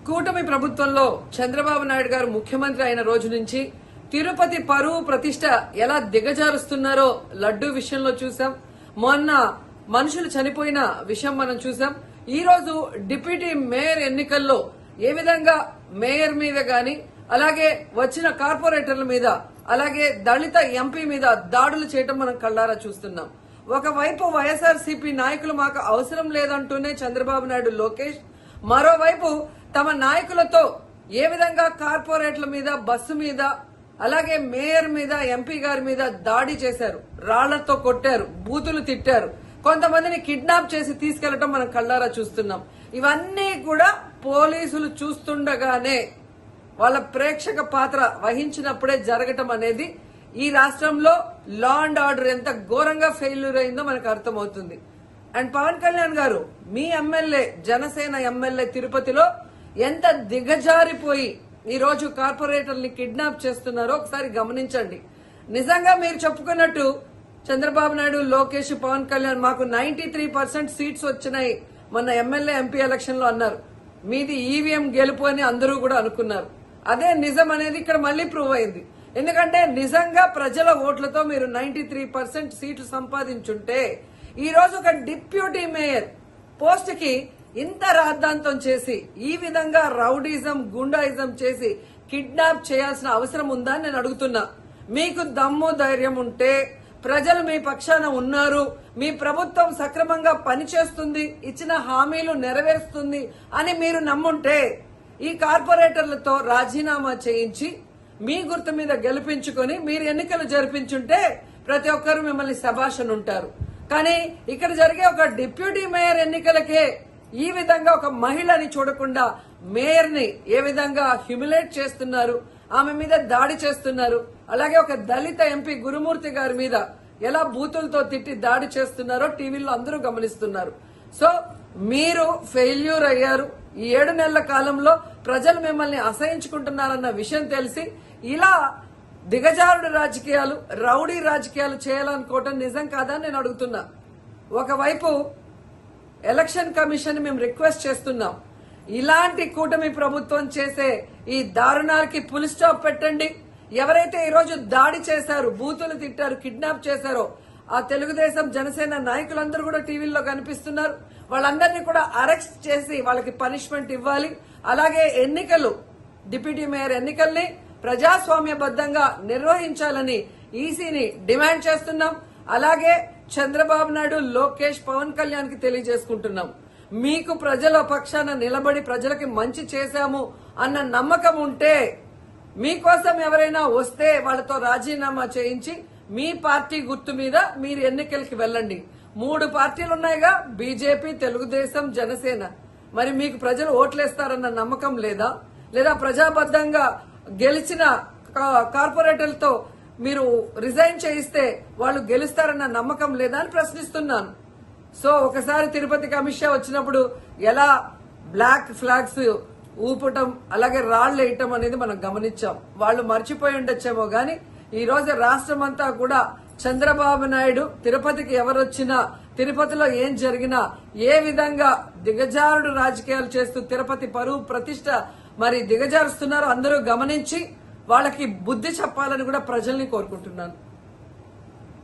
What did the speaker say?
కూటమి ప్రభుత్వంలో చంద్రబాబు నాయుడు గారు ముఖ్యమంత్రి అయిన రోజు నుంచి తిరుపతి పరువు ప్రతిష్ట ఎలా దిగజారుస్తున్నారో లడ్డూ విషయంలో చూసాం. మొన్న మనుషులు చనిపోయిన విషయం మనం చూసాం. ఈ రోజు డిప్యూటీ మేయర్ ఎన్నికల్లో ఏ విధంగా మేయర్ మీద గాని, అలాగే వచ్చిన కార్పొరేటర్ల మీద, అలాగే దళిత ఎంపీ మీద దాడులు చేయటం మనం కళ్ళారా చూస్తున్నాం. ఒకవైపు వైఎస్ఆర్సీపీ నాయకులు మాకు అవసరం లేదంటూనే చంద్రబాబు నాయుడు, లోకేష్, మరోవైపు తమ నాయకులతో ఏ విధంగా కార్పొరేట్ల మీద, బస్సు మీద, అలాగే మేయర్ మీద, ఎంపీ గారి మీద దాడి చేశారు, రాళ్లతో కొట్టారు, బూతులు తిట్టారు, కొంతమందిని కిడ్నాప్ చేసి తీసుకెళ్లటం మనం కళ్ళారా చూస్తున్నాం. ఇవన్నీ కూడా పోలీసులు చూస్తుండగానే వాళ్ళ ప్రేక్షక పాత్ర వహించినప్పుడే జరగటం అనేది ఈ రాష్ట్రంలో లా అండ్ ఆర్డర్ ఎంత ఘోరంగా ఫెయిల్యూర్ అయిందో మనకు అర్థమవుతుంది. అండ్ పవన్ కళ్యాణ్ గారు, మీ ఎమ్మెల్యే, జనసేన ఎమ్మెల్యే తిరుపతిలో ఎంత దిగజారిపోయి ఈ రోజు కార్పొరేటర్ని కిడ్నాప్ చేస్తున్నారో ఒకసారి గమనించండి. నిజంగా మీరు చెప్పుకున్నట్టు చంద్రబాబు నాయుడు, లోకేష్, పవన్ కళ్యాణ్ మాకు 93% సీట్స్ వచ్చినాయి మొన్న ఎమ్మెల్యే, ఎంపీ ఎలక్షన్ లో అన్నారు. మీది ఈవీఎం గెలుపు అని అందరూ కూడా అనుకున్నారు. అదే నిజం అనేది ఇక్కడ మళ్లీ ప్రూవ్ అయింది. ఎందుకంటే నిజంగా ప్రజల ఓట్లతో మీరు 93% సీట్లు సంపాదించుంటే ఈ రోజు ఒక డిప్యూటీ మేయర్ పోస్ట్ కి ఇంత రాద్ధాంతం చేసి, ఈ విధంగా రౌడీజం, గుండాయిజం చేసి కిడ్నాప్ చేయాల్సిన అవసరం ఉందా అని నేను అడుగుతున్నా. మీకు దమ్ము, ధైర్యం ఉంటే, ప్రజలు మీ పక్షాన ఉన్నారు, మీ ప్రభుత్వం సక్రమంగా పనిచేస్తుంది, ఇచ్చిన హామీలు నెరవేరుస్తుంది అని మీరు నమ్ముంటే ఈ కార్పొరేటర్లతో రాజీనామా చేయించి మీ గుర్తు మీద గెలిపించుకొని మీరు ఎన్నికలు జరిపించుంటే ప్రతి ఒక్కరు మిమ్మల్ని శభాషను ఉంటారు. కానీ ఇక్కడ జరిగే ఒక డిప్యూటీ మేయర్ ఎన్నికలకే ఈ విధంగా ఒక మహిళని చూడకుండా మేయర్ ని ఏ విధంగా హ్యూమిలేట్ చేస్తున్నారు, ఆమె మీద దాడి చేస్తున్నారు, అలాగే ఒక దళిత ఎంపీ గురుమూర్తి గారి మీద ఎలా బూతులతో తిట్టి దాడి చేస్తున్నారో టీవీలో అందరూ గమనిస్తున్నారు. సో మీరు ఫెయిల్యూర్ అయ్యారు. ఈ 7 నెలల కాలంలో ప్రజలు మిమ్మల్ని అసహించుకుంటున్నారన్న విషయం తెలిసి ఇలా దిగజారుడు రాజకీయాలు, రౌడీ రాజకీయాలు చేయాలనుకోవటం నిజం కాదని నేను అడుగుతున్నా. ఒకవైపు ఎలక్షన్ కమిషన్ మేము రిక్వెస్ట్ చేస్తున్నాం, ఇలాంటి కూటమి ప్రభుత్వం చేసే ఈ దారుణాలకి ఫుల్ స్టాప్ పెట్టండి. ఎవరైతే ఈరోజు దాడి చేశారు, బూతులు తిట్టారు, కిడ్నాప్ చేశారో ఆ తెలుగుదేశం, జనసేన నాయకులందరూ కూడా టీవీల్లో కనిపిస్తున్నారు. వాళ్ళందరినీ కూడా అరెస్ట్ చేసి వాళ్ళకి పనిష్మెంట్ ఇవ్వాలి. అలాగే ఎన్నికలు, డిప్యూటీ మేయర్ ఎన్నికల్ని ప్రజాస్వామ్యబద్దంగా నిర్వహించాలని ఈసీని డిమాండ్ చేస్తున్నాం. అలాగే చంద్రబాబు నాయుడు, లోకేష్, పవన్ కళ్యాణ్ కి తెలియజేసుకుంటున్నాం, మీకు ప్రజల పక్షాన నిలబడి ప్రజలకి మంచి చేశాము అన్న నమ్మకం ఉంటే, మీకోసం ఎవరైనా వస్తే వాళ్ళతో రాజీనామా చేయించి మీ పార్టీ గుర్తు మీద మీరు ఎన్నికలకి వెళ్ళండి. 3 పార్టీలు ఉన్నాయిగా, బీజేపీ, తెలుగుదేశం, జనసేన. మరి మీకు ప్రజలు ఓట్లేస్తారన్న నమ్మకం లేదా? లేదా ప్రజాబద్దంగా గెలిచిన కార్పొరేటర్లతో మీరు రిజైన్ చేయిస్తే వాళ్ళు గెలుస్తారన్న నమ్మకం లేదా అని ప్రశ్నిస్తున్నాను. సో ఒకసారి తిరుపతికి అమిత్ షా వచ్చినప్పుడు ఎలా బ్లాక్ ఫ్లాగ్స్ ఊపటం, అలాగే రాళ్లు వేయటం అనేది మనం గమనించాం. వాళ్ళు మర్చిపోయి ఉండొచ్చేమో గాని ఈ రోజు రాష్ట్రం అంతా కూడా చంద్రబాబు నాయుడు తిరుపతికి ఎవరొచ్చినా, తిరుపతిలో ఏం జరిగినా, ఏ విధంగా దిగజారుడు రాజకీయాలు చేస్తూ తిరుపతి పరువు ప్రతిష్ట మరి దిగజారుస్తున్నారో అందరూ గమనించి వాళ్ళకి బుద్ధి చెప్పాలని కూడా ప్రజల్ని కోరుకుంటున్నాను.